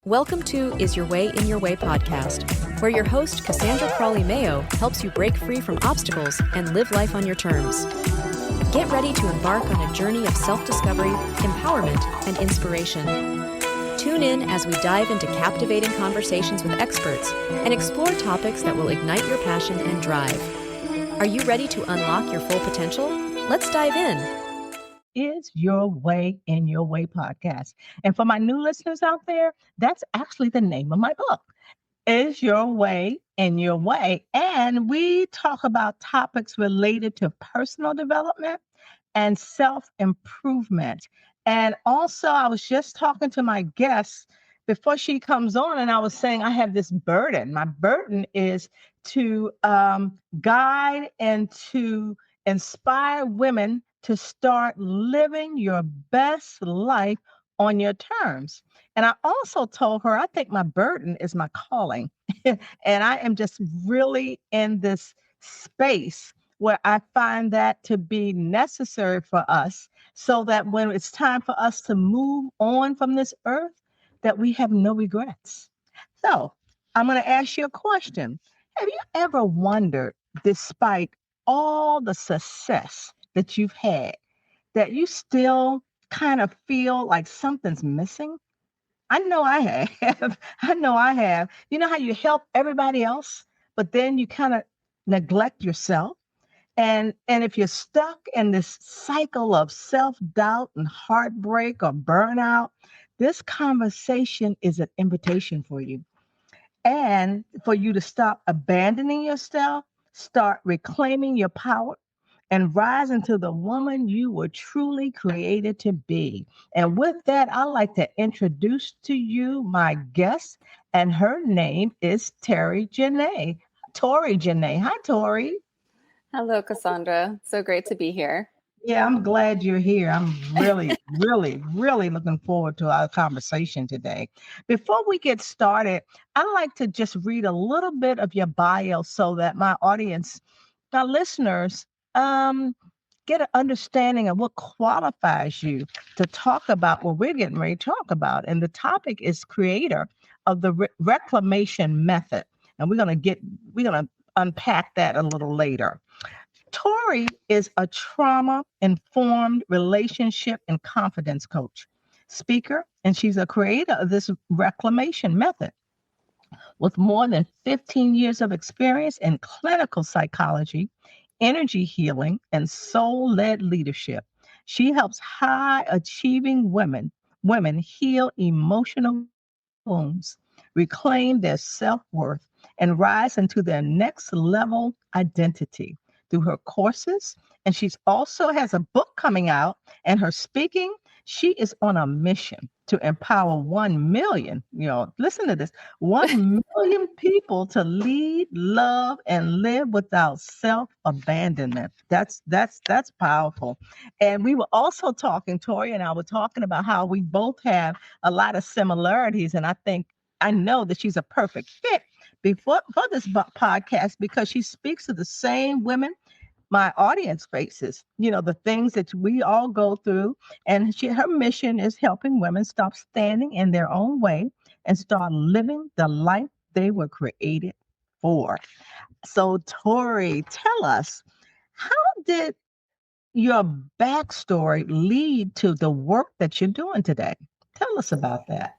Welcome to Is Your Way in Your Way podcast, where your host, Cassandra Crawley Mayo, helps you break free from obstacles and live life on your terms. Get ready to embark on a journey of self-discovery, empowerment, and inspiration. Tune in as we dive into captivating conversations with experts and explore topics that will ignite your passion and drive. Are you ready to unlock your full potential? Let's dive in. Is Your Way in Your Way podcast. And for my new listeners out there, that's actually the name of my book, Is Your Way in Your Way. And we talk about topics related to personal development and self-improvement. And also, I was just talking to my guest before she comes on, and I was saying I have this burden. My burden is to guide and to inspire women to start living your best life on your terms. And I also told her, I think my burden is my calling. And I am just really in this space where I find that to be necessary for us so that when it's time for us to move on from this earth, that we have no regrets. So I'm going to ask you a question. Have you ever wondered, despite all the success that you've had, that you still kind of feel like something's missing? I know I have. I know I have. You know how you help everybody else, but then you kind of neglect yourself? And if you're stuck in this cycle of self-doubt and heartbreak or burnout, this conversation is an invitation for you. And for you to stop abandoning yourself, start reclaiming your power, and rise into the woman you were truly created to be. And with that, I'd like to introduce to you my guest, and her name is Tori Janae. Hi, Tori. Hello, Cassandra. So great to be here. Yeah, I'm glad you're here. I'm really, really looking forward to our conversation today. Before we get started, I'd like to just read a little bit of your bio so that my audience, my listeners, get an understanding of what qualifies you to talk about what we're getting ready to talk about. And the topic is creator of the Reclamation Method. And we're going to unpack that a little later. Tori is a trauma-informed relationship and confidence coach, speaker, and she's a creator of this Reclamation Method. With more than 15 years of experience in clinical psychology, energy healing, and soul-led leadership, she helps high-achieving women heal emotional wounds, reclaim their self-worth, and rise into their next level identity through her courses. And she's also has a book coming out, and her speaking, she is on a mission to empower 1 million, listen to this, 1 million people to lead, love, and live without self-abandonment. That's powerful. And we were also talking, Tori and I were talking about how we both have a lot of similarities. And I know that she's a perfect fit for this podcast because she speaks to the same women my audience faces, the things that we all go through. And her mission is helping women stop standing in their own way and start living the life they were created for. So, Tori, tell us, how did your backstory lead to the work that you're doing today? Tell us about that.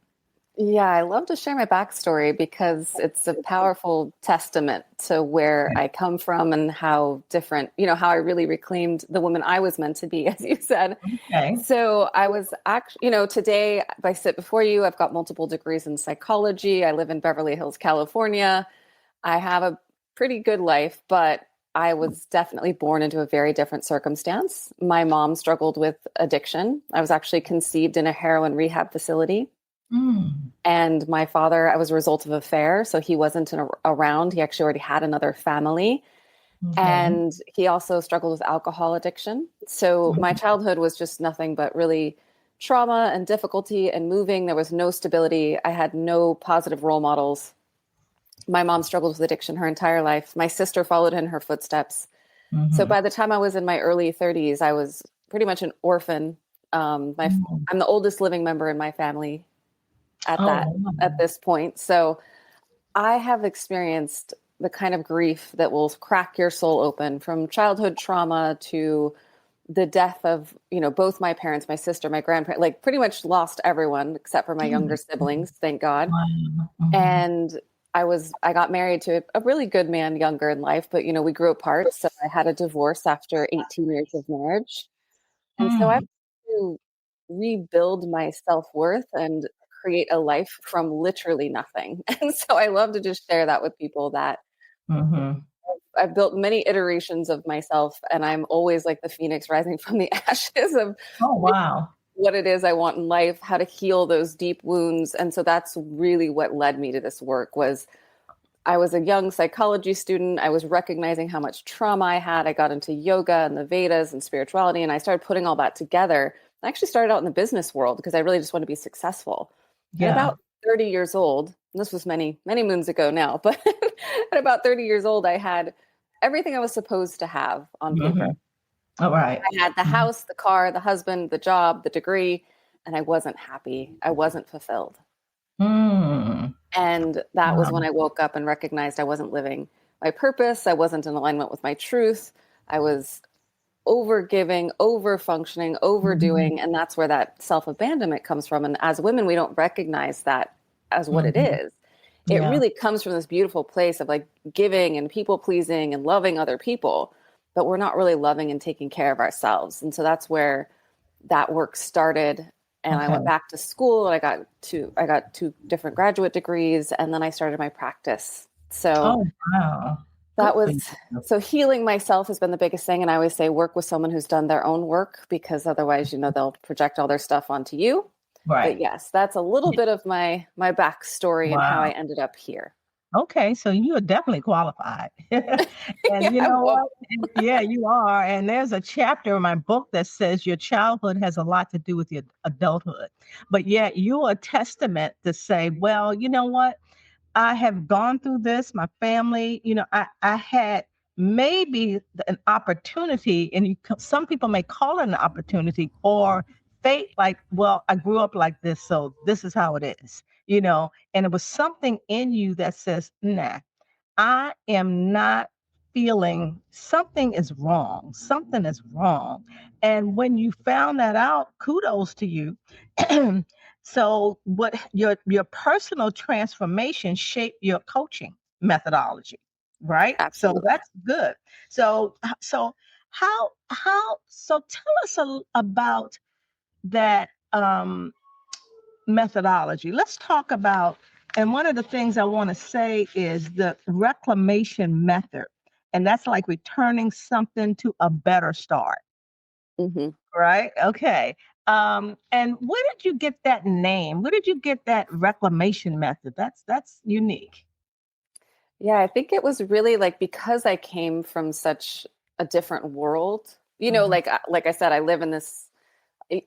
Yeah, I love to share my backstory because it's a powerful testament to where I come from and how different, how I really reclaimed the woman I was meant to be, as you said. Okay. So I was actually, today I sit before you, I've got multiple degrees in psychology. I live in Beverly Hills, California. I have a pretty good life, but I was definitely born into a very different circumstance. My mom struggled with addiction. I was actually conceived in a heroin rehab facility. And my father, I was a result of an affair, so he wasn't around. He actually already had another family. Okay. And he also struggled with alcohol addiction. So my childhood was just nothing but really trauma and difficulty and moving. There was no stability. I had no positive role models. My mom struggled with addiction her entire life. My sister followed in her footsteps. So by the time I was in my early 30s, I was pretty much an orphan. I'm the oldest living member in my family. at Oh, that wow. at this point. So I have experienced the kind of grief that will crack your soul open, from childhood trauma to the death of, both my parents, my sister, my grandparents, like pretty much lost everyone except for my younger siblings, thank God. Wow. Mhm. And I got married to a really good man younger in life, but we grew apart. So I had a divorce after 18 years of marriage. And so I had Mm. to rebuild my self-worth and create a life from literally nothing. And so I love to just share that with people, that Mhm. I've built many iterations of myself, and I'm always like the phoenix rising from the ashes of Oh, wow. what it is I want in life, how to heal those deep wounds. And so that's really what led me to this work. Was I was a young psychology student. I was recognizing how much trauma I had. I got into yoga and the Vedas and spirituality, and I started putting all that together. I actually started out in the business world because I really just wanted to be successful. At Yeah. about 30 years old, and this was many, many moons ago now, but at about 30 years old, I had everything I was supposed to have on paper. Mhm. All right. I had the Mhm. house, the car, the husband, the job, the degree, and I wasn't happy. I wasn't fulfilled. Mm. And that was Wow. when I woke up and recognized I wasn't living my purpose. I wasn't in alignment with my truth. I was over giving, over functioning, Mhm. overdoing. And that's where that self abandonment comes from. And as women, we don't recognize that as what it Mhm. is. It Yeah. really comes from this beautiful place of like giving and people pleasing and loving other people, but we're not really loving and taking care of ourselves. And so that's where that work started. And I Okay. went back to school, and I got two different graduate degrees, and then I started my practice. So Oh, wow. Good that for was you. so healing myself has been the biggest thing. And I always say work with someone who's done their own work, because otherwise, they'll project all their stuff onto you. But Right. yes, that's a little Yeah. bit of my backstory and how I Wow. ended up here. Okay, so you are definitely qualified. And Yeah, you know well, what? Yeah, you are. And there's a chapter in my book that says your childhood has a lot to do with your adulthood. But yet you're a testament to say, well, you know what? I have gone through this, my family, I had maybe an opportunity, and some people may call it an opportunity or fate, like, well, I grew up like this, so this is how it is, and it was something in you that says, nah, I am not feeling something is wrong. Something is wrong. And when you found that out, kudos to you. So what your personal transformation shaped your coaching methodology, right? So absolutely. that's good. So so tell us about that methodology. Let's talk about, and one of the things I want to say is the reclamation method. And that's like returning something to a better start, Hmm. right? Okay. And where did you get that name? Where did you get that reclamation method? That's unique. Yeah, I think it was really like because I came from such a different world. Mhm, Like I said, I live in this.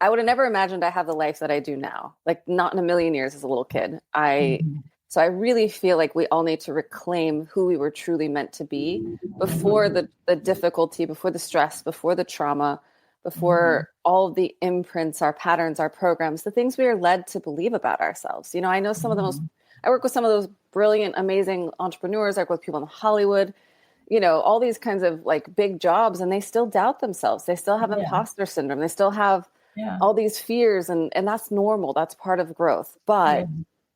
I would have never imagined I have the life that I do now. Like not in a million years as a little kid. mhm, So I really feel like we all need to reclaim who we were truly meant to be before mhm, the difficulty, before the stress, before the trauma, mhm, before all of the imprints, our patterns, our programs, the things we are led to believe about ourselves. I know some of the most, mhm. I work with some of those brilliant, amazing entrepreneurs. I work with people in Hollywood, all these kinds of like big jobs, and they still doubt themselves. They still have Yeah, imposter syndrome. They still have yeah, all these fears, and that's normal. That's part of growth. yeah. But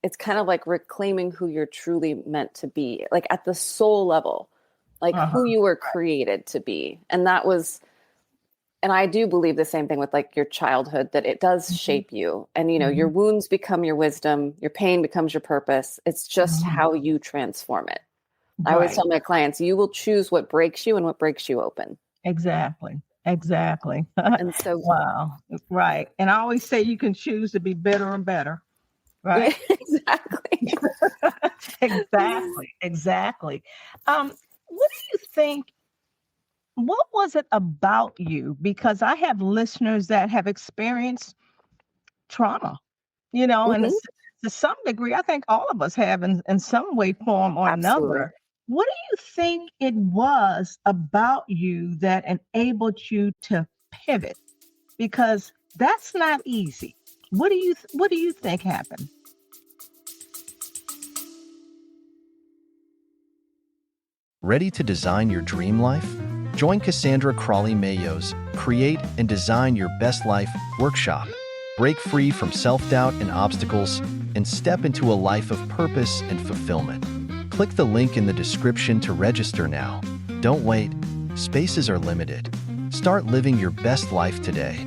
it's kind of like reclaiming who you're truly meant to be, like at the soul level, like Uh-huh. who you were created to be. And I do believe the same thing with like your childhood, that it does Mhm, shape you. And, your mhm, wounds become your wisdom, your pain becomes your purpose. It's just mhm. how you transform it. I always Right. tell my clients, you will choose what breaks you and what breaks you open. Exactly. Exactly. And so, Wow. Right. And I always say you can choose to be better and better. yeah, Right. exactly. Exactly. Exactly. What do you think? What was it about you? Because I have listeners that have experienced trauma, and Hmm. to some degree, I think all of us have in some way, form, or Absolutely. another. What do you think it was about you that enabled you to pivot? Because that's not easy. What do you think happened? Ready to design your dream life? Join Cassandra Crawley Mayo's Create and Design Your Best Life workshop. Break free from self-doubt and obstacles and step into a life of purpose and fulfillment. Click the link in the description to register now. Don't wait. Spaces are limited. Start living your best life today.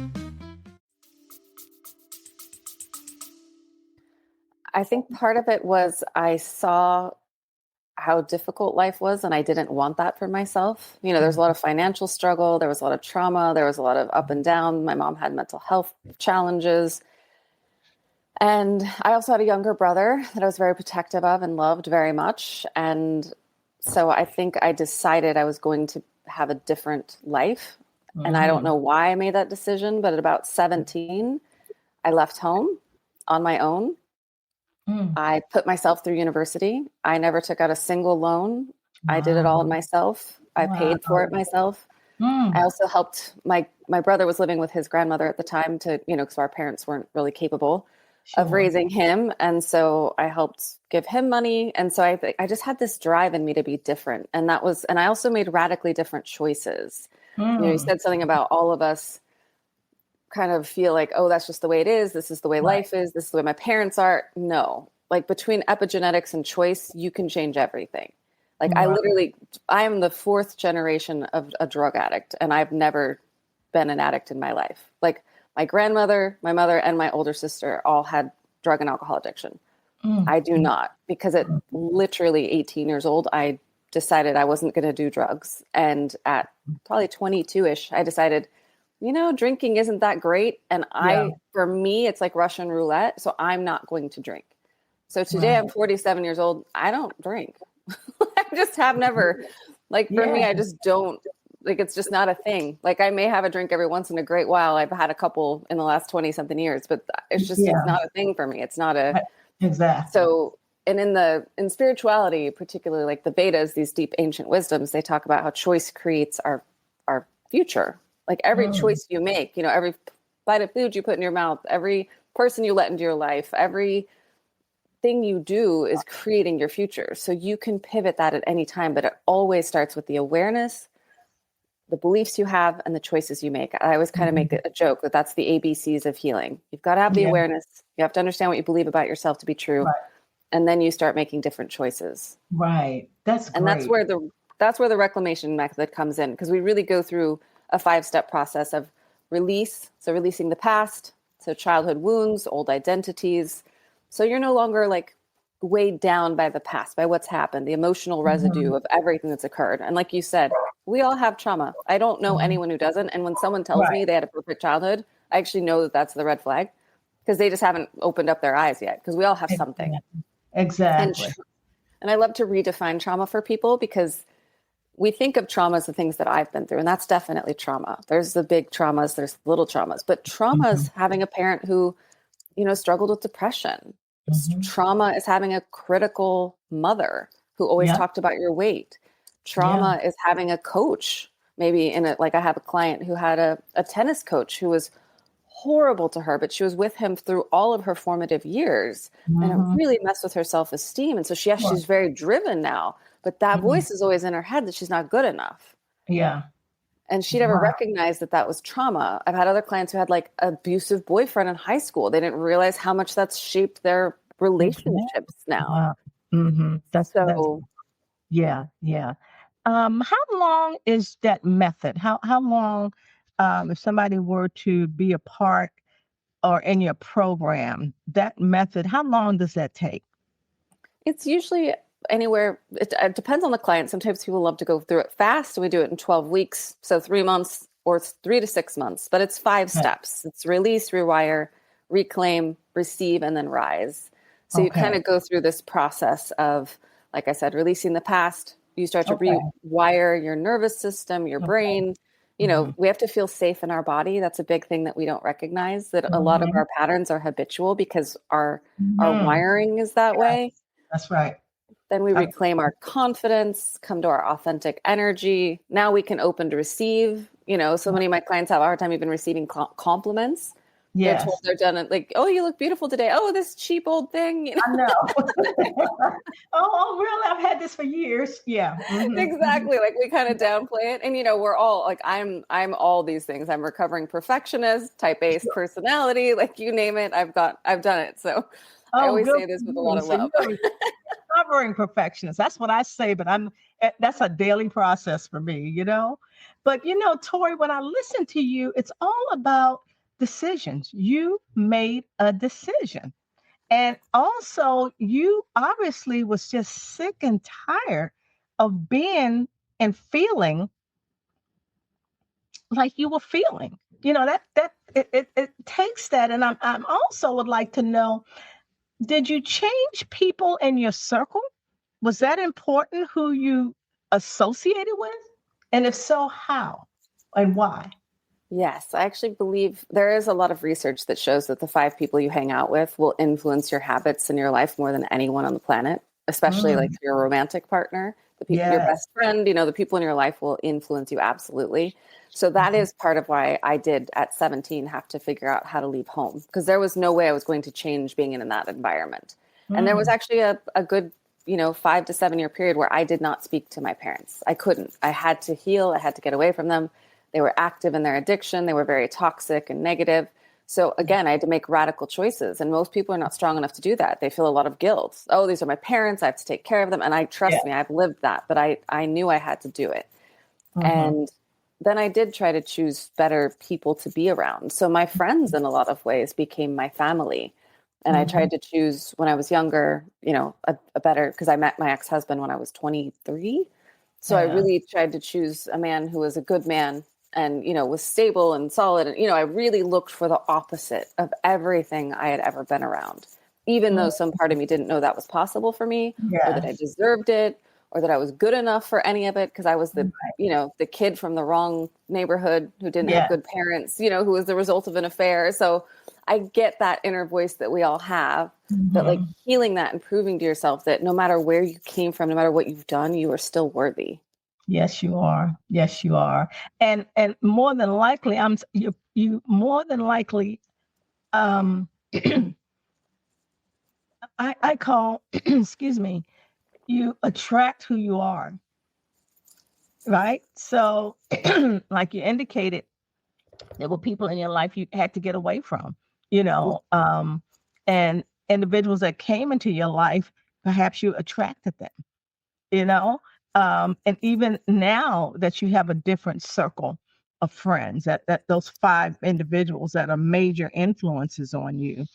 I think part of it was I saw how difficult life was, and I didn't want that for myself. There's a lot of financial struggle. There was a lot of trauma. There was a lot of up and down. My mom had mental health challenges. And I also had a younger brother that I was very protective of and loved very much. And so I think I decided I was going to have a different life. And I don't know why I made that decision, but at about 17, I left home on my own. I put myself through university. I never took out a single loan. Wow. I did it all myself. I paid for it myself. I also helped my brother was living with his grandmother at the time because our parents weren't really capable of raising him. And so I helped give him money. And so I just had this drive in me to be different. And I also made radically different choices. You said something about all of us kind of feel like, oh, that's just the way it is. This is the way life is. This is the way my parents are. No, like between epigenetics and choice, you can change everything. Like I am the fourth generation of a drug addict, and I've never been an addict in my life. Like my grandmother, my mother, and my older sister all had drug and alcohol addiction. I do not, because at literally 18 years old, I decided I wasn't going to do drugs. And at probably 22-ish, I decided, drinking isn't that great. And for me, it's like Russian roulette. So I'm not going to drink. So today I'm 47 years old. I don't drink. I just have never, for me, I just don't, it's just not a thing. Like I may have a drink every once in a great while. I've had a couple in the last 20 something years, but it's just, it's not a thing for me. It's not a, exactly. So, and in spirituality, particularly like the Vedas, these deep ancient wisdoms, they talk about how choice creates our future. Like every choice you make, every bite of food you put in your mouth, every person you let into your life, every thing you do is creating your future. So you can pivot that at any time, but it always starts with the awareness, the beliefs you have, and the choices you make. I always kind of make a joke that that's the ABCs of healing. You've got to have the awareness. You have to understand what you believe about yourself to be true. Right. And then you start making different choices. Right. That's great. And that's where the reclamation method comes in, because we really go through a 5-step process of release. So releasing the past, so childhood wounds, old identities. So you're no longer like weighed down by the past, by what's happened, the emotional residue of everything that's occurred. And like you said, we all have trauma. I don't know anyone who doesn't. And when someone tells me they had a perfect childhood, I actually know that that's the red flag, because they just haven't opened up their eyes yet, because we all have something. Exactly. And I love to redefine trauma for people, because we think of trauma as the things that I've been through, and that's definitely trauma. There's the big traumas, there's little traumas, but trauma is having a parent who, struggled with depression. Trauma is having a critical mother who always talked about your weight. Trauma is having a coach, maybe I have a client who had a tennis coach who was horrible to her, but she was with him through all of her formative years, and it really messed with her self-esteem. And so she's very driven now, but that voice is always in her head that she's not good enough. Yeah. And she never recognized that was trauma. I've had other clients who had like abusive boyfriend in high school. They didn't realize how much that's shaped their relationships now. That's yeah. How long is that method? How long, if somebody were to be a part or in your program, that method, how long does that take? It's usually anywhere. It depends on the client. Sometimes people love to go through it fast. So we do it in 12 weeks. So 3 months, or it's 3 to 6 months, but it's 5 steps. It's release, rewire, reclaim, receive, and then rise. So you kind of go through this process of, like I said, releasing the past. You start to rewire your nervous system, your brain. We have to feel safe in our body. That's a big thing that we don't recognize, that a lot of our patterns are habitual because our wiring is that way. That's right. Then we reclaim our confidence, come to our authentic energy. Now we can open to receive. So many of my clients have a hard time even receiving compliments. They're told they're done, like, oh, you look beautiful today. Oh, this cheap old thing. I know. Oh, really? I've had this for years. Yeah. Exactly. Like we kind of downplay it. And we're all like, I'm all these things. I'm recovering perfectionist, type A personality, like you name it. I've done it. So I Oh, always good say this for with a you. lot of So love. you're recovering perfectionist. That's what I say, but that's a daily process for me. But Tori, when I listen to you, it's all about decisions. You made a decision. And also, you obviously was just sick and tired of being and feeling like you were feeling. It takes that. And I'm also would like to know, did you change people in your circle? Was that important who you associated with? And if so, how and why? Yes, I actually believe there is a lot of research that shows that the 5 people you hang out with will influence your habits in your life more than anyone on the planet, especially like your romantic partner, the people, your Yes. best friend, the people in your life will influence you absolutely. So that is part of why I did at 17 have to figure out how to leave home, because there was no way I was going to change being in that environment. And there was actually a good 5 to 7 year period where I did not speak to my parents. I couldn't. I had to heal. I had to get away from them. They were active in their addiction. They were very toxic and negative. So again, I had to make radical choices. And most people are not strong enough to do that. They feel a lot of guilt. Oh, these are my parents. I have to take care of them. And trust me, I've lived that, but I knew I had to do it. And then I did try to choose better people to be around. So my friends in a lot of ways became my family. And I tried to choose when I was younger, a better, because I met my ex-husband when I was 23. So I really tried to choose a man who was a good man and, was stable and solid. And, I really looked for the opposite of everything I had ever been around, even though some part of me didn't know that was possible for me or that I deserved it or that I was good enough for any of it. Because I was the kid from the wrong neighborhood who didn't have good parents, who was the result of an affair. So I get that inner voice that we all have, but like healing that and proving to yourself that no matter where you came from, no matter what you've done, you are still worthy. Yes, you are. Yes, you are. And more than likely, you more than likely, I call, excuse me, you attract who you are, right? So, like you indicated, there were people in your life you had to get away from, and individuals that came into your life, perhaps you attracted them, and even now that you have a different circle of friends, that those 5 individuals that are major influences on you.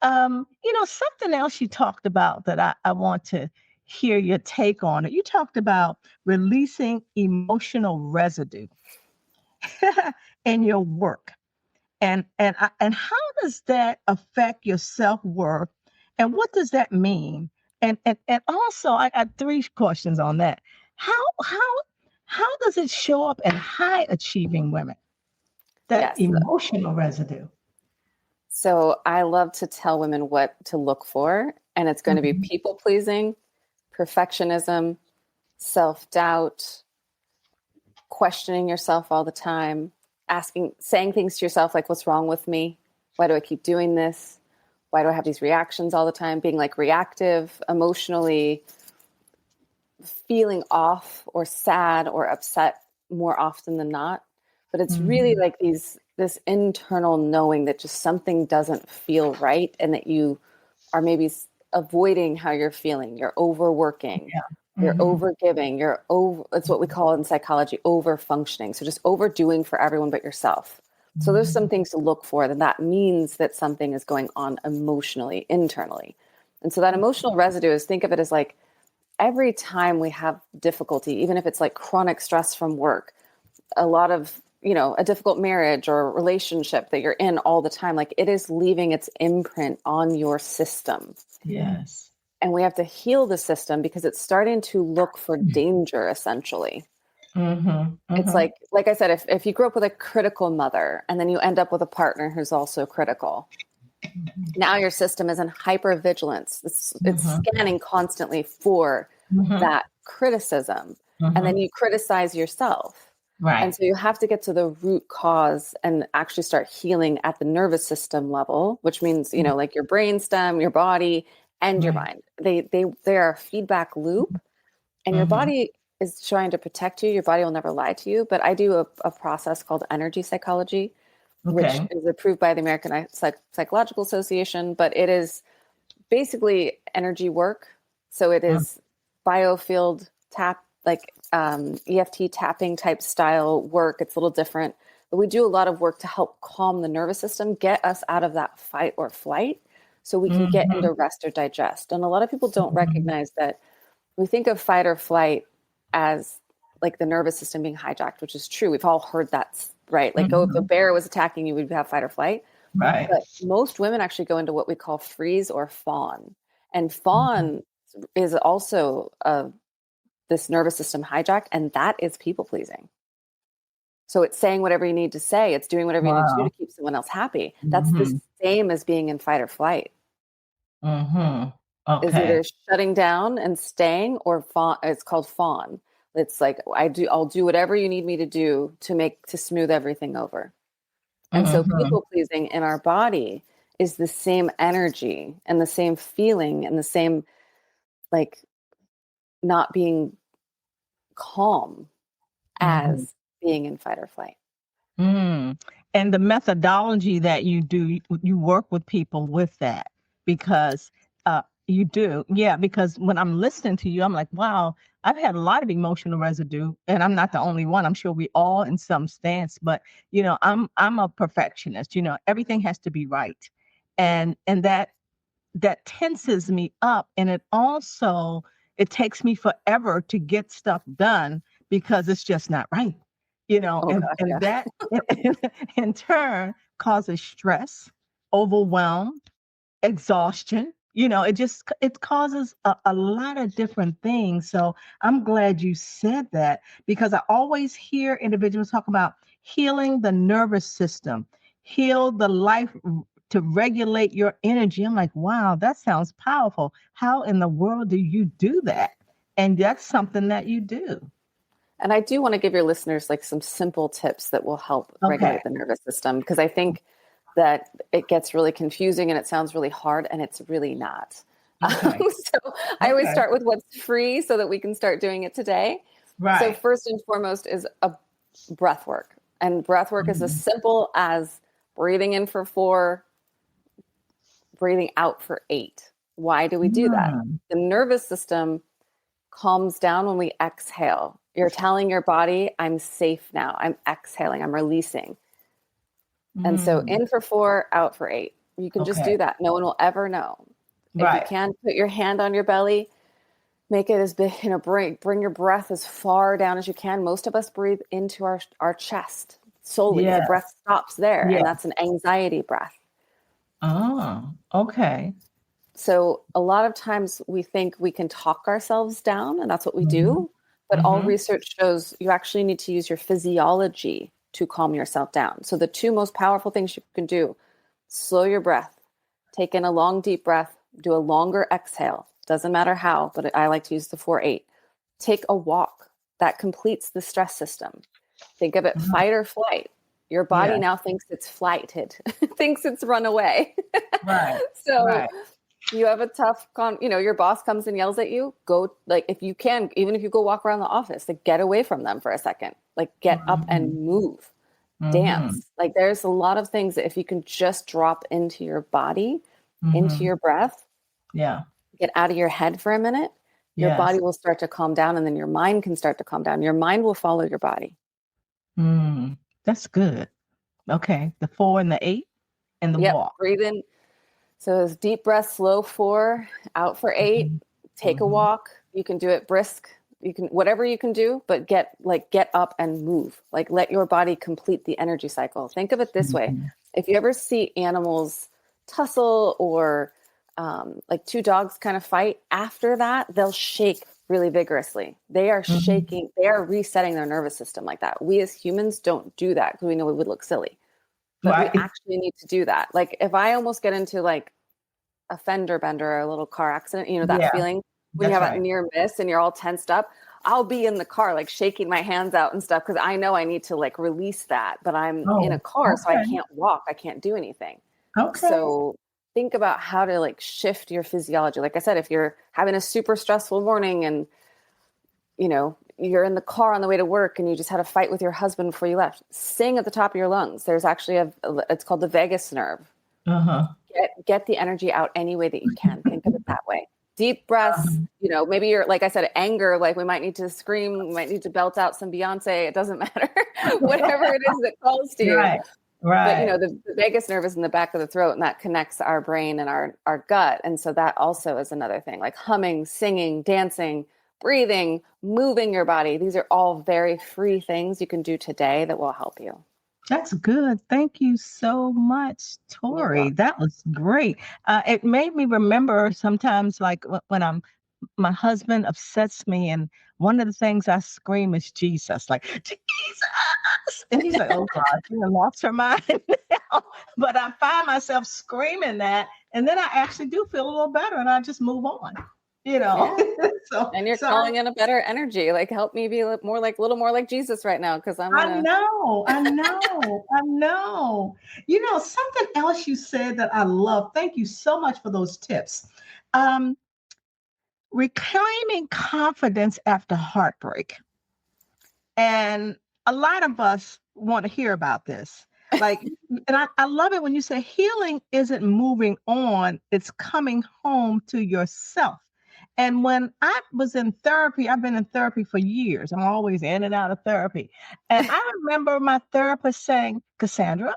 Something else you talked about that I want to hear your take on it. You talked about releasing emotional residue in your work. And how does that affect your self-worth? And what does that mean? And also I got 3 questions on that. How does it show up in high achieving women? That Yes. emotional residue. So I love to tell women what to look for, and it's going to be people pleasing, perfectionism, self-doubt, questioning yourself all the time, saying things to yourself like, what's wrong with me? Why do I keep doing this? Why do I have these reactions all the time? Being like reactive, emotionally, feeling off or sad or upset more often than not. But it's really like this internal knowing that just something doesn't feel right and that you are maybe avoiding how you're feeling. You're overworking. You're overgiving. It's what we call in psychology, over-functioning. So just overdoing for everyone but yourself. So there's some things to look for. That means that something is going on emotionally, internally. And so that emotional residue think of it as like every time we have difficulty, even if it's like chronic stress from work, a lot of, a difficult marriage or relationship that you're in all the time, like it is leaving its imprint on your system. Yes. And we have to heal the system because it's starting to look for danger, essentially. It's like I said, if you grew up with a critical mother and then you end up with a partner who's also critical, now your system is in hypervigilance. It's scanning constantly for that criticism. And then you criticize yourself. Right. And so you have to get to the root cause and actually start healing at the nervous system level, which means, like your brainstem, your body, and your Right. mind. They're a feedback loop, and your Mm-hmm. body is trying to protect you. Your body will never lie to you. But I do a process called energy psychology, which Okay. is approved by the American Psychological Association, but it is basically energy work. So it is biofield tap, like EFT tapping type style work. It's a little different, but we do a lot of work to help calm the nervous system, get us out of that fight or flight so we can get Mm-hmm. into rest or digest. And a lot of people don't Mm-hmm. recognize that we think of fight or flight as like the nervous system being hijacked, which is true. We've all heard that, right? Like, oh, if a Mm-hmm. bear was attacking you, we'd have fight or flight. Right. But most women actually go into what we call freeze or fawn. And Mm-hmm. fawn is also this nervous system hijack, and that is people pleasing. So it's saying whatever you need to say. It's doing whatever you need to do to Wow. keep someone else happy. That's the Mm-hmm. same as being in fight or flight. Mm-hmm. Is Okay. either shutting down and staying, or fawn. It's called fawn. It's like I'll do whatever you need me to do to smooth everything over. And so Mm-hmm. people pleasing in our body is the same energy and the same feeling and the same, like, not being calm Mm-hmm. as being in fight or flight. Mm. And the methodology that you do, you work with people with that because you do. Yeah, because when I'm listening to you, I'm like, wow, I've had a lot of emotional residue, and I'm not the only one. I'm sure we all in some stance, but I'm a perfectionist. Everything has to be right. And that tenses me up, and it takes me forever to get stuff done because it's just not right, Oh and gosh, and yeah. that in turn causes stress, overwhelm, exhaustion. It causes a lot of different things. So I'm glad you said that, because I always hear individuals talk about healing the nervous system, heal the life to regulate your energy. I'm like, wow, that sounds powerful. How in the world do you do that? And that's something that you do. And I do want to give your listeners like some simple tips that will help Okay. regulate the nervous system, because I think that it gets really confusing and it sounds really hard, and it's really not. Okay. So I always Okay. start with what's free so that we can start doing it today. So Right. first and foremost is a breath work. And breath work is as Mhm. simple as breathing in for 4, breathing out for 8. Why do we do that? Mm. The nervous system calms down when we exhale. You're telling your body, I'm safe now. I'm exhaling. I'm releasing. And so Mm. in for 4, out for 8. You can just Okay. do that. No one will ever know. If you Right. can, put your hand on your belly, make it as big, bring your breath as far down as you can. Most of us breathe into our chest solely. The Yeah. breath stops there, Yeah. and that's an anxiety breath. Oh, okay. So a lot of times we think we can talk ourselves down, and that's what we Mhm. do. But all Mhm. research shows you actually need to use your physiology to calm yourself down. So the 2 most powerful things you can do: slow your breath, take in a long, deep breath, do a longer exhale. Doesn't matter how, but I like to use the 4-8. Take a walk. That completes the stress system. Think of it Mhm. fight or flight. Your body Yes. now thinks it's flighted, thinks it's run away. Right. So Right. you have a tough your boss comes and yells at you, go, like, if you can, even if you go walk around the office, like, get away from them for a second, like, get up Mhm. and move, Mhm. dance. Like, there's a lot of things that if you can just drop into your body, into Mhm. your breath, Yeah. get out of your head for a minute, your body Yes. will start to calm down, and then your mind can start to calm down. Your mind will follow your body. Mm. That's good. Okay. The 4 and the 8 and the Yep. walk. Breathe in. So it's deep breath, slow 4, out for 8, Mhm. take a Mhm. walk. You can do it brisk. You can, whatever you can do, but get up and move. Like, let your body complete the energy cycle. Think of it this way. Mhm. If you ever see animals tussle, or like 2 dogs kind of fight, after that, they'll shake really vigorously. They are Mhm. shaking. They are resetting their nervous system like that. We as humans don't do that because we know we would look silly, but we Right. actually need to do that. Like, if I almost get into like a fender bender or a little car accident, that Yeah. feeling when you That's have a right. near miss and you're all tensed up, I'll be in the car, like, shaking my hands out and stuff, because I know I need to, like, release that. But I'm in a Oh, car, so I okay. can't walk. I can't do anything. Okay. So think about how to like shift your physiology. Like I said, if you're having a super stressful morning and, you know, you're in the car on the way to work and you just had a fight with your husband before you left, sing at the top of your lungs. There's actually it's called the vagus nerve. Uh-huh. Get the energy out any way that you can. Think of it that way. Deep breaths, you know, maybe you're, like I said, anger, like we might need to scream, we might need to belt out some Beyonce. It doesn't matter. Whatever it is that calls to you. Right. Right. But, you know, the vagus nerve is in the back of the throat, and that connects our brain and our gut. And so that also is another thing, like humming, singing, dancing, breathing, moving your body. These are all very free things you can do today that will help you. That's good. Thank you so much, Tori. That was great. It made me remember sometimes, like when my husband upsets me, and one of the things I scream is Jesus, like Jesus, and he's like, "Oh God, you lost her mind." now. But I find myself screaming that, and then I actually do feel a little better, and I just move on. You know, yeah. And you're calling in a better energy. Like, help me be a little more like Jesus right now, because I know. You know, something else you said that I love. Thank you so much for those tips. Reclaiming confidence after heartbreak, and a lot of us want to hear about this. Like, and I love it when you say healing isn't moving on; it's coming home to yourself. And when I was in therapy, I've been in therapy for years. I'm always in and out of therapy. And I remember my therapist saying, Cassandra,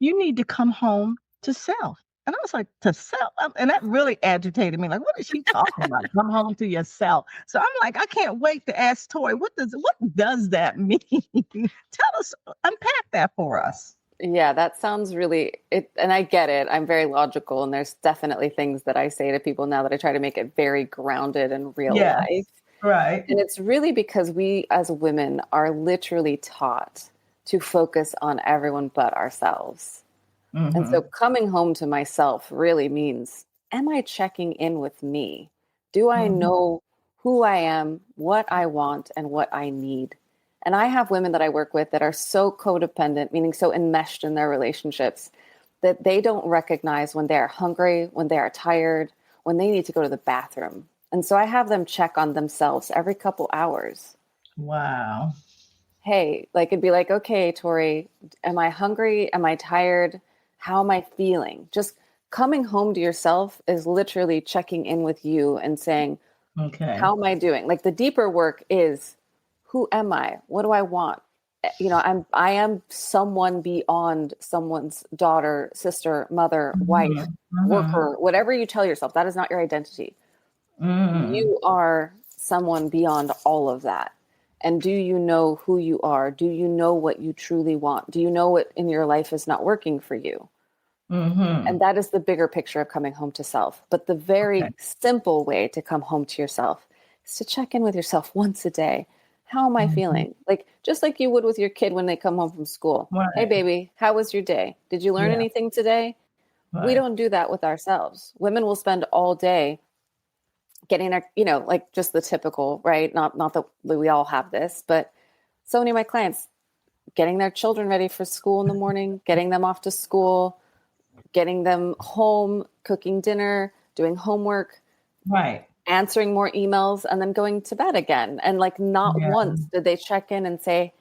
you need to come home to self. And I was like, to self? And that really agitated me. Like, what is she talking about? Come home to yourself. So I'm like, I can't wait to ask Tori, what does that mean? Tell us, unpack that for us. Yeah, that sounds really and I get it. I'm very logical, and there's definitely things that I say to people now that I try to make it very grounded in real life. Right. And it's really because we as women are literally taught to focus on everyone but ourselves. Mm-hmm. And so coming home to myself really means, am I checking in with me? Do I know who I am, what I want, and what I need? And I have women that I work with that are so codependent, meaning so enmeshed in their relationships, that they don't recognize when they're hungry, when they are tired, when they need to go to the bathroom. And so I have them check on themselves every couple hours. Wow. Hey, like it'd be like, okay, Tori, am I hungry? Am I tired? How am I feeling? Just coming home to yourself is literally checking in with you and saying, okay, how am I doing? Like the deeper work is, who am I? What do I want? You know, I am someone beyond someone's daughter, sister, mother, wife, worker, whatever you tell yourself. That is not your identity. You are someone beyond all of that. And do you know who you are? Do you know what you truly want? Do you know what in your life is not working for you? And that is the bigger picture of coming home to self. But the very simple way to come home to yourself is to check in with yourself once a day. How am I feeling? Like, just like you would with your kid when they come home from school. Right. Hey, baby, how was your day? Did you learn anything today? Right. We don't do that with ourselves. Women will spend all day getting their, you know, like just the typical, right? Not that we all have this, but so many of my clients getting their children ready for school in the morning, getting them off to school, getting them home, cooking dinner, doing homework. Right. Answering more emails, and then going to bed again. And like not once did they check in and say,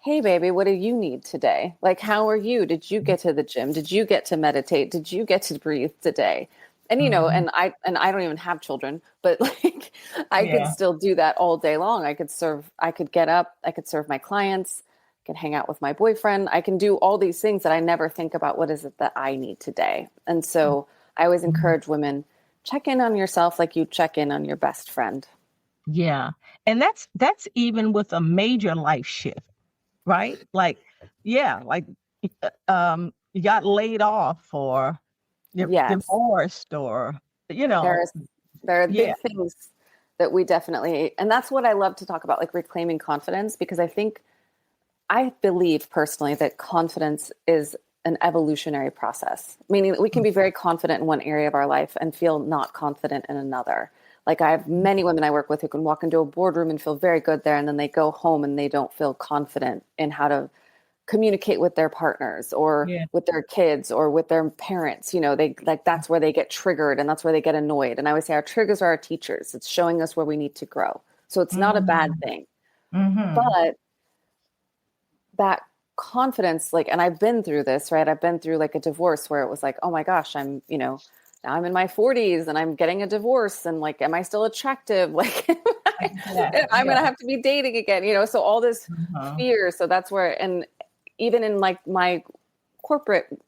hey, baby, what do you need today? Like, how are you? Did you get to the gym? Did you get to meditate? Did you get to breathe today? And, you know, and I don't even have children, but like I could still do that all day long. I could get up, I could serve my clients, I could hang out with my boyfriend. I can do all these things that I never think about. What is it that I need today? And so I always encourage women, check in on yourself like you check in on your best friend. Yeah. And that's even with a major life shift, right? Like, like you got laid off or you're divorced or, you know. There are big things that we definitely, and that's what I love to talk about, like reclaiming confidence, because I believe personally that confidence is an evolutionary process, meaning that we can be very confident in one area of our life and feel not confident in another. Like I have many women I work with who can walk into a boardroom and feel very good there, and then they go home and they don't feel confident in how to communicate with their partners or Yeah. with their kids or with their parents. They like, that's where they get triggered and that's where they get annoyed. And I always say our triggers are our teachers. It's showing us where we need to grow. So it's not a bad thing, but that confidence, like, and I've been through this, right? I've been through like a divorce where it was like, oh my gosh, now I'm in my 40s and I'm getting a divorce and like, am I still attractive? Like, I'm going to have to be dating again, so all this fear. So that's where, and even in like my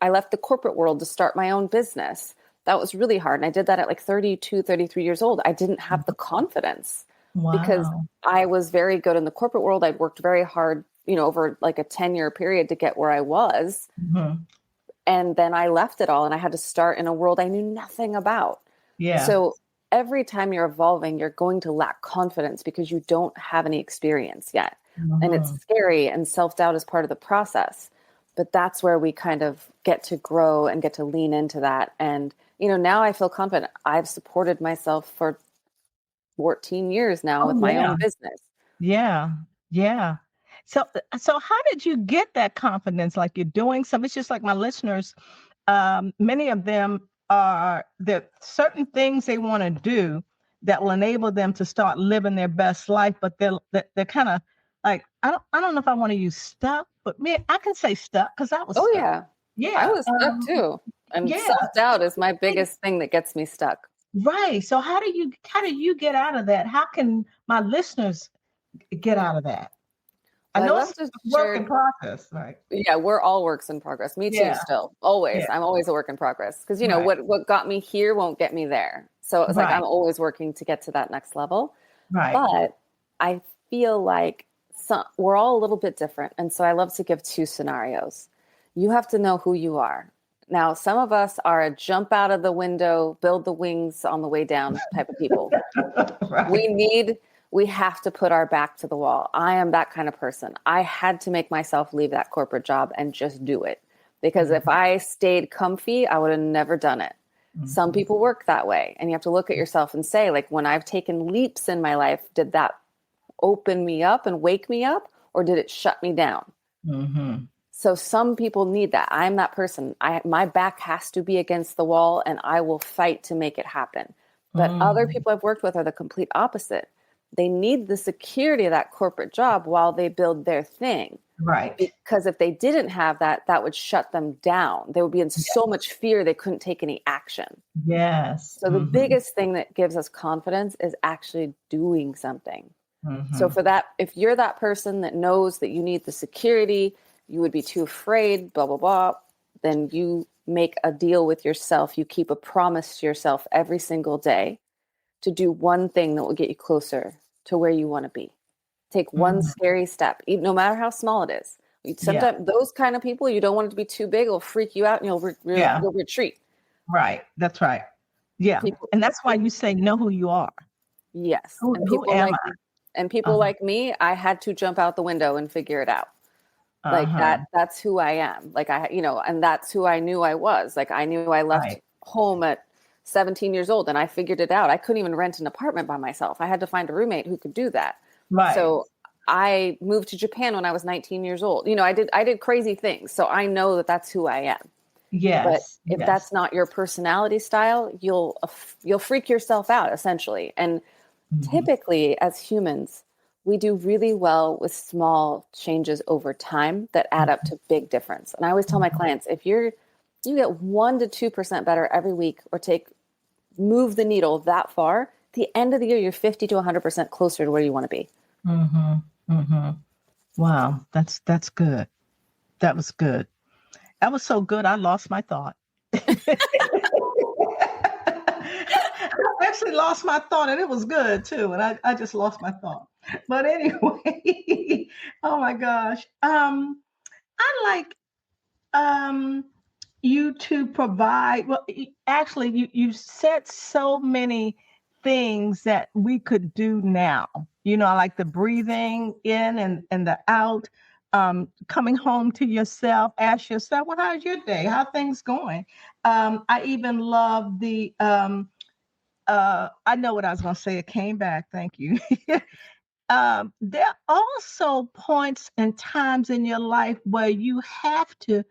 I left the corporate world to start my own business. That was really hard. And I did that at like 32, 33 years old. I didn't have the confidence because I was very good in the corporate world. I'd worked very hard, over like a 10-year period to get where I was. And then I left it all and I had to start in a world I knew nothing about. Yeah. So every time you're evolving, you're going to lack confidence because you don't have any experience yet. And it's scary, and self-doubt is part of the process. But that's where we kind of get to grow and get to lean into that. And, now I feel confident. I've supported myself for 14 years now with my own business. Yeah. Yeah. So how did you get that confidence? Like, you're doing something. It's just like my listeners, many of them there certain things they want to do that will enable them to start living their best life, but they're kind of like, I don't know if I want to use stuck, but man, I can say stuck because I was stuck. Yeah. I was stuck too. And self-doubt is my biggest thing that gets me stuck. Right. So how do you get out of that? How can my listeners get out of that? I know it's a work in progress, right? Yeah, we're all works in progress. Me too, still. Always. Yeah. I'm always a work in progress. Because, what got me here won't get me there. So it's like I'm always working to get to that next level. Right. But I feel like we're all a little bit different. And so I love to give two scenarios. You have to know who you are. Now, some of us are a jump out of the window, build the wings on the way down type of people. We have to put our back to the wall. I am that kind of person. I had to make myself leave that corporate job and just do it. Because if I stayed comfy, I would have never done it. Some people work that way. And you have to look at yourself and say, like, when I've taken leaps in my life, did that open me up and wake me up, or did it shut me down? So some people need that. I'm that person. My back has to be against the wall and I will fight to make it happen. But other people I've worked with are the complete opposite. They need the security of that corporate job while they build their thing. Right. Because if they didn't have that, that would shut them down. They would be in so much fear they couldn't take any action. Yes. So the biggest thing that gives us confidence is actually doing something. So for that, if you're that person that knows that you need the security, you would be too afraid, blah, blah, blah, then you make a deal with yourself. You keep a promise to yourself every single day to do one thing that will get you closer to where you want to be. Take one scary step, no matter how small it is. Sometimes those kind of people, you don't want it to be too big, it'll freak you out and you'll retreat. Right. That's right. Yeah. And that's why you say, know who you are. Yes. And people like me, I had to jump out the window and figure it out. Like that's who I am. Like and that's who I knew I was. Like I knew I left home at 17 years old and I figured it out. I couldn't even rent an apartment by myself. I had to find a roommate who could do that. Right. So I moved to Japan when I was 19 years old. I did crazy things. So I know that that's who I am. Yes. But if that's not your personality style, you'll freak yourself out essentially. And typically as humans, we do really well with small changes over time that add up to big difference. And I always tell my clients, if you get 1 to 2% better every week or move the needle that far, at the end of the year, you're 50 to 100% closer to where you want to be. Wow. That's good. That was good. That was so good. I lost my thought. I actually lost my thought and it was good too. And I just lost my thought. But anyway, oh my gosh. I like you to provide, well, actually you said so many things that we could do now. I like the breathing in and the out, coming home to yourself, ask yourself, well, how's your day? How are things going? I even love the, I know what I was going to say. It came back. Thank you. there are also points and times in your life where you have to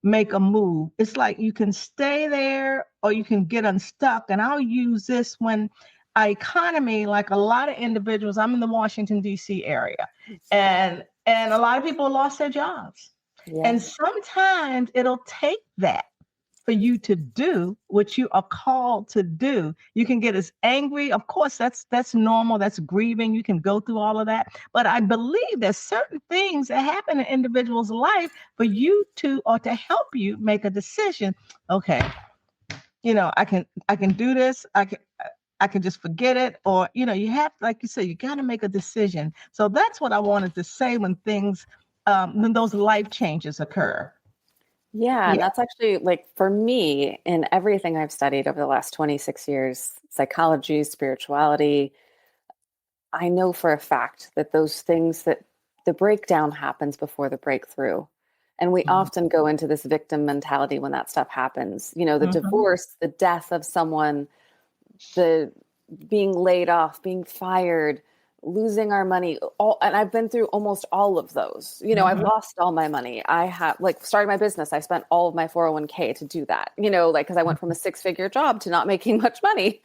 make a move. It's like you can stay there or you can get unstuck. And I'll use this when our economy, like a lot of individuals, I'm in the Washington, D.C. area, and a lot of people lost their jobs. Yeah. And sometimes it'll take that for you to do what you are called to do. You can get as angry. Of course, that's normal. That's grieving. You can go through all of that. But I believe there's certain things that happen in individuals' life for you to, or to help you make a decision. Okay, I can do this. I can just forget it. Or, you have, like you said, you got to make a decision. So that's what I wanted to say when those life changes occur. Yeah, and that's actually, like, for me, in everything I've studied over the last 26 years, psychology, spirituality, I know for a fact that those things, that the breakdown happens before the breakthrough. And we often go into this victim mentality when that stuff happens. The divorce, the death of someone, the being laid off, being fired, losing our money, and I've been through almost all of those. I've lost all my money. I have, started my business. I spent all of my 401k to do that, because I went from a 6-figure job to not making much money.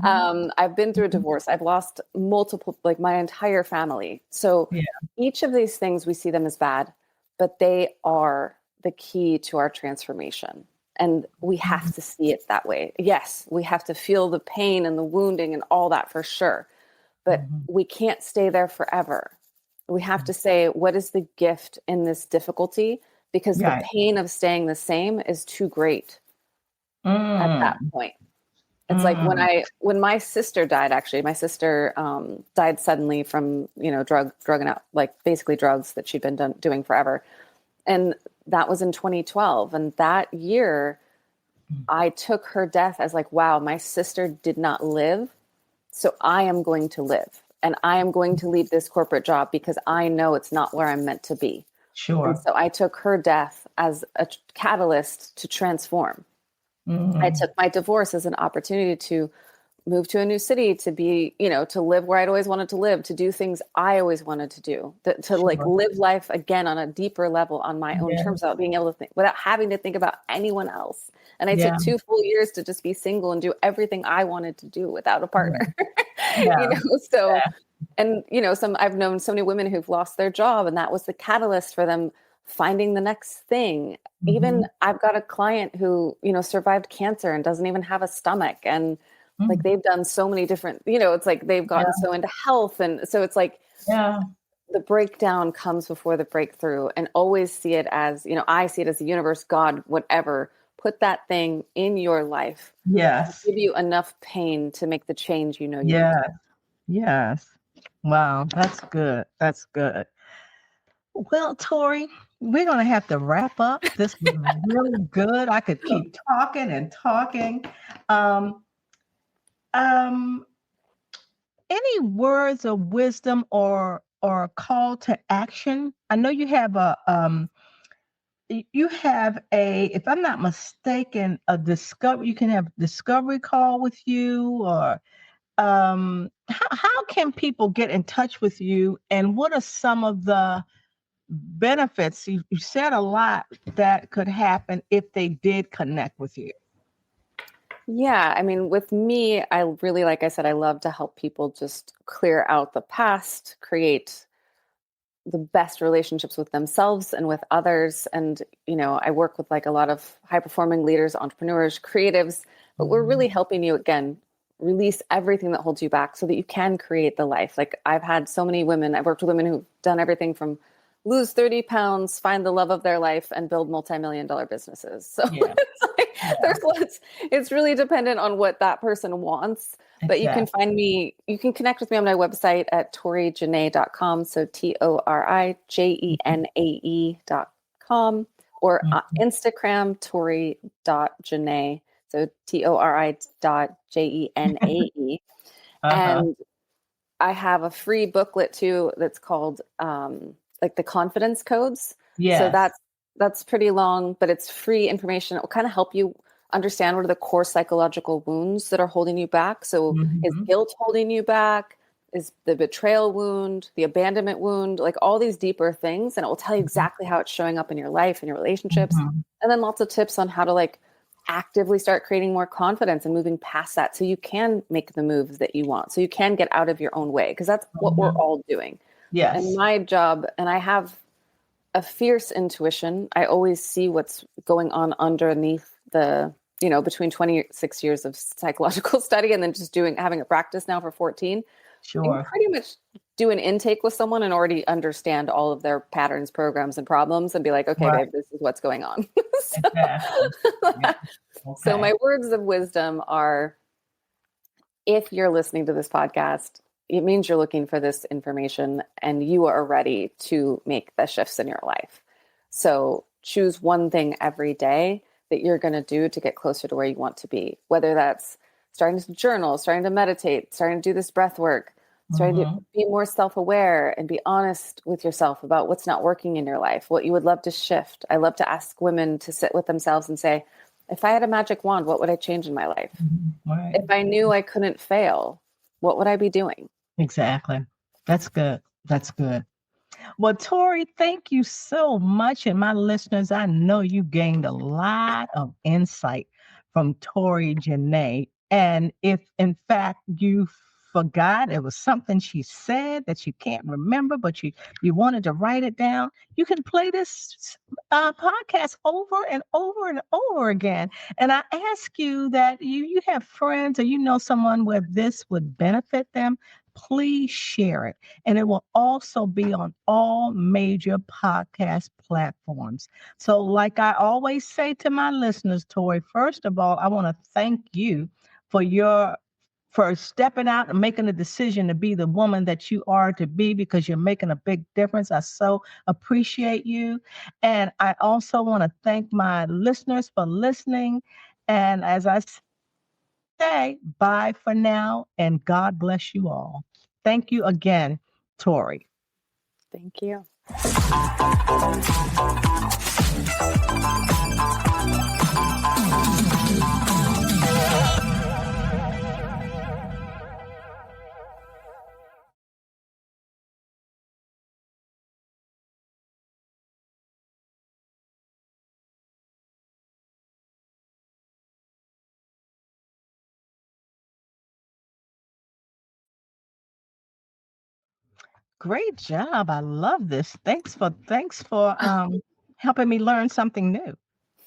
I've been through a divorce. I've lost multiple, my entire family. So each of these things, we see them as bad, but they are the key to our transformation. And we have to see it that way. Yes, we have to feel the pain and the wounding and all that for sure. But we can't stay there forever. We have to say, what is the gift in this difficulty? Because the pain of staying the same is too great at that point. It's like when my sister died, actually, my sister died suddenly from, drug and out, basically drugs that she'd been doing forever. And that was in 2012. And that year, I took her death as wow, my sister did not live. So I am going to live, and I am going to leave this corporate job because I know it's not where I'm meant to be. Sure. And so I took her death as a catalyst to transform. I took my divorce as an opportunity to move to a new city, to be, to live where I'd always wanted to live, to do things I always wanted to do, to live life again on a deeper level on my own terms, without being able to think, without having to think about anyone else. And I took 2 full years to just be single and do everything I wanted to do without a partner. And I've known so many women who've lost their job, and that was the catalyst for them finding the next thing. Even I've got a client who, survived cancer and doesn't even have a stomach, and they've done so many different, it's like they've gotten so into health. And so it's like, the breakdown comes before the breakthrough, and always see it as, I see it as the universe, God, whatever, put that thing in your life. Yes. Give you enough pain to make the change, you need. Yes. Wow. That's good. That's good. Well, Tori, we're going to have to wrap up. This was really good. I could keep talking and talking. Any words of wisdom or call to action? I know you have if I'm not mistaken, you can have discovery call with you, or how can people get in touch with you, and what are some of the benefits? You said a lot that could happen if they did connect with you. Yeah. I mean, with me, I really, like I said, I love to help people just clear out the past, create the best relationships with themselves and with others. And, I work with a lot of high performing leaders, entrepreneurs, creatives, but we're really helping you, again, release everything that holds you back so that you can create the life. I've had so many women, I've worked with women who've done everything from lose 30 pounds, find the love of their life, and build multi-million-dollar businesses. So it's really dependent on what that person wants. But you can find me, you can connect with me on my website at ToriJanae.com. So ToriJanae.com, or Instagram, Tori.Janae. So Tori.Janae. And I have a free booklet too that's called the confidence codes. So that's pretty long, but it's free information. It will kind of help you understand what are the core psychological wounds that are holding you back. So is guilt holding you back? is the betrayal wound, the abandonment wound, like all these deeper things. And it will tell you exactly how it's showing up in your life and your relationships. And then lots of tips on how to like actively start creating more confidence and moving past that so you can make the moves that you want. So you can get out of your own way, because that's what we're all doing. Yes. And my job, and I have a fierce intuition. I always see what's going on underneath the, between 26 years of psychological study and then just having a practice now for 14. Sure. You can pretty much do an intake with someone and already understand all of their patterns, programs, and problems and be like, okay, babe, this is what's going on. So my words of wisdom are, if you're listening to this podcast, it means you're looking for this information and you are ready to make the shifts in your life. So choose one thing every day that you're going to do to get closer to where you want to be, whether that's starting to journal, starting to meditate, starting to do this breath work, starting to be more self-aware and be honest with yourself about what's not working in your life, what you would love to shift. I love to ask women to sit with themselves and say, if I had a magic wand, what would I change in my life? Right. If I knew I couldn't fail, what would I be doing? Exactly. That's good. That's good. Well, Tori, thank you so much. And my listeners, I know you gained a lot of insight from Tori Janae. And if in fact you forgot, it was something she said that you can't remember, but you wanted to write it down, you can play this podcast over and over and over again. And I ask you that you have friends or someone where this would benefit them, please share it. And it will also be on all major podcast platforms. So like I always say to my listeners, Tori, first of all, I want to thank you for stepping out and making a decision to be the woman that you are to be, because you're making a big difference. I so appreciate you. And I also want to thank my listeners for listening. And as I say, bye for now, and God bless you all. Thank you again, Tori. Thank you. Great job. I love this. Thanks for helping me learn something new.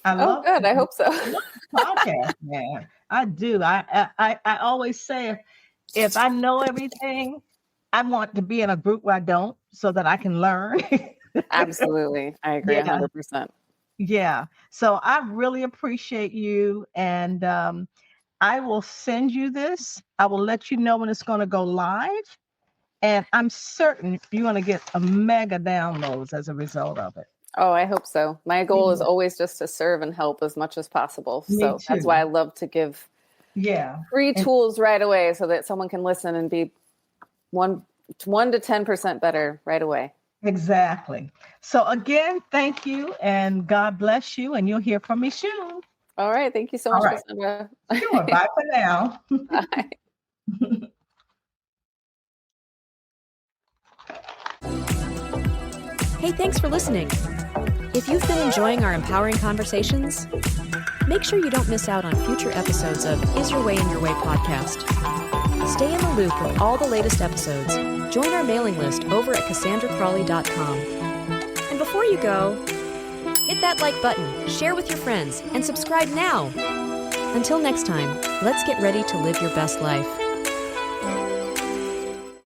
Oh, good. I hope so. Podcast, man. I do. I always say, if I know everything, I want to be in a group where I don't, so that I can learn. Absolutely. I agree 100%. Yeah. So I really appreciate you. And I will send you this. I will let you know when it's going to go live. And I'm certain you're going to get a mega downloads as a result of it. Oh, I hope so. My goal is always just to serve and help as much as possible. So that's why I love to give free tools right away, so that someone can listen and be 1 to 10% better right away. Exactly. So again, thank you, and God bless you, and you'll hear from me soon. All right. Thank you so much, Cassandra. Sure. Bye for now. Bye. Hey, thanks for listening. If you've been enjoying our empowering conversations, make sure you don't miss out on future episodes of Is Your Way in Your Way podcast. Stay in the loop with all the latest episodes. Join our mailing list over at CassandraCrawley.com. And before you go, hit that like button, share with your friends, and subscribe now. Until next time, let's get ready to live your best life.